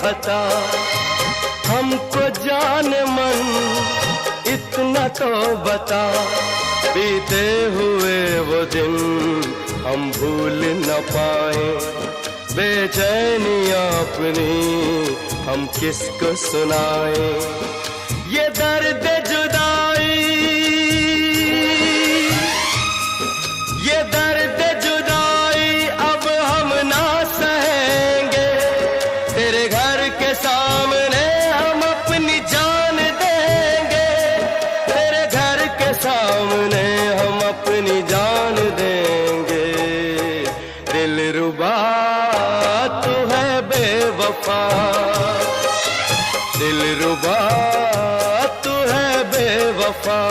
बता, हमको जान मन इतना तो बता, बीते हुए वो दिन हम भूल न पाए, बेचैनियां अपनी हम किसको सुनाए। ये दर्द जुदाई, ये दर्द जुदाई अब हम ना सहेंगे, तेरे घर के सामने हम अपनी जान देंगे, तेरे घर के सामने हम अपनी जान देंगे। दिलरुबा तू है बेवफा, दिलरुबा तू है बेवफा।